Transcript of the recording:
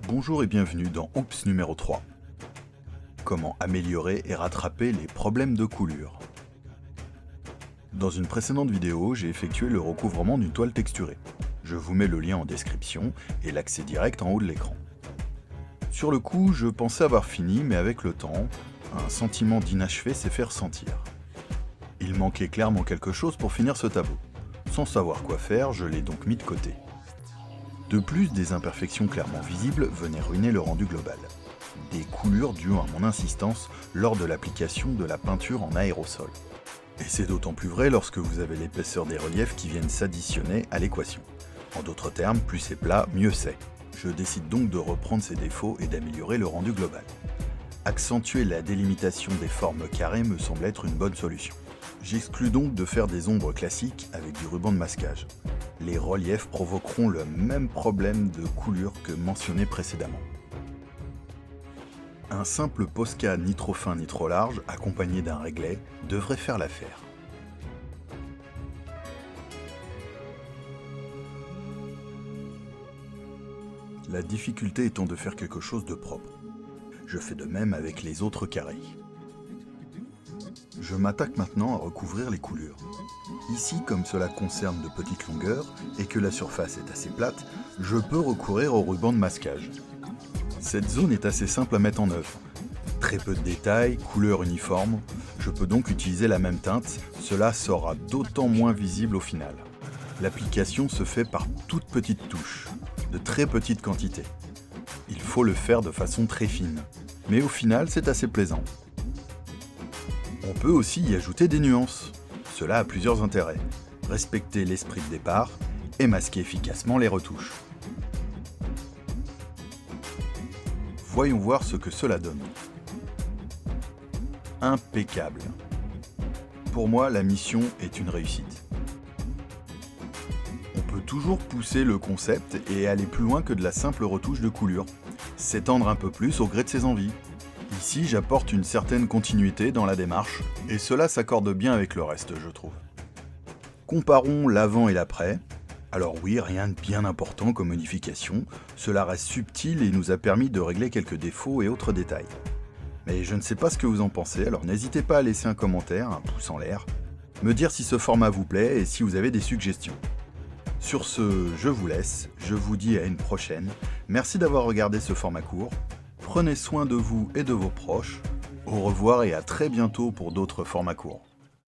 Bonjour et bienvenue dans Oups numéro 3. Comment améliorer et rattraper les problèmes de coulure. Dans une précédente vidéo, j'ai effectué le recouvrement d'une toile texturée. Je vous mets le lien en description et l'accès direct en haut de l'écran. Sur le coup, je pensais avoir fini, mais avec le temps, un sentiment d'inachevé s'est fait ressentir. Il manquait clairement quelque chose pour finir ce tableau. Sans savoir quoi faire, je l'ai donc mis de côté. De plus, des imperfections clairement visibles venaient ruiner le rendu global. Des coulures dues à mon insistance lors de l'application de la peinture en aérosol. Et c'est d'autant plus vrai lorsque vous avez l'épaisseur des reliefs qui viennent s'additionner à l'équation. En d'autres termes, plus c'est plat, mieux c'est. Je décide donc de reprendre ces défauts et d'améliorer le rendu global. Accentuer la délimitation des formes carrées me semble être une bonne solution. J'exclus donc de faire des ombres classiques avec du ruban de masquage. Les reliefs provoqueront le même problème de coulure que mentionné précédemment. Un simple Posca ni trop fin ni trop large, accompagné d'un réglet, devrait faire l'affaire. La difficulté étant de faire quelque chose de propre. Je fais de même avec les autres carrés. Je m'attaque maintenant à recouvrir les coulures. Ici, comme cela concerne de petites longueurs et que la surface est assez plate, je peux recourir au ruban de masquage. Cette zone est assez simple à mettre en œuvre. Très peu de détails, couleurs uniformes, je peux donc utiliser la même teinte, cela sera d'autant moins visible au final. L'application se fait par toutes petites touches, de très petites quantités. Il faut le faire de façon très fine, mais au final c'est assez plaisant. On peut aussi y ajouter des nuances. Cela a plusieurs intérêts. Respecter l'esprit de départ et masquer efficacement les retouches. Voyons voir ce que cela donne. Impeccable. Pour moi, la mission est une réussite. On peut toujours pousser le concept et aller plus loin que de la simple retouche de coulure. S'étendre un peu plus au gré de ses envies. Ici, j'apporte une certaine continuité dans la démarche, et cela s'accorde bien avec le reste, je trouve. Comparons l'avant et l'après. Alors oui, rien de bien important comme modification, cela reste subtil et nous a permis de régler quelques défauts et autres détails. Mais je ne sais pas ce que vous en pensez, alors n'hésitez pas à laisser un commentaire, un pouce en l'air, me dire si ce format vous plaît et si vous avez des suggestions. Sur ce, je vous laisse, je vous dis à une prochaine, merci d'avoir regardé ce format court. Prenez soin de vous et de vos proches. Au revoir et à très bientôt pour d'autres formats courts.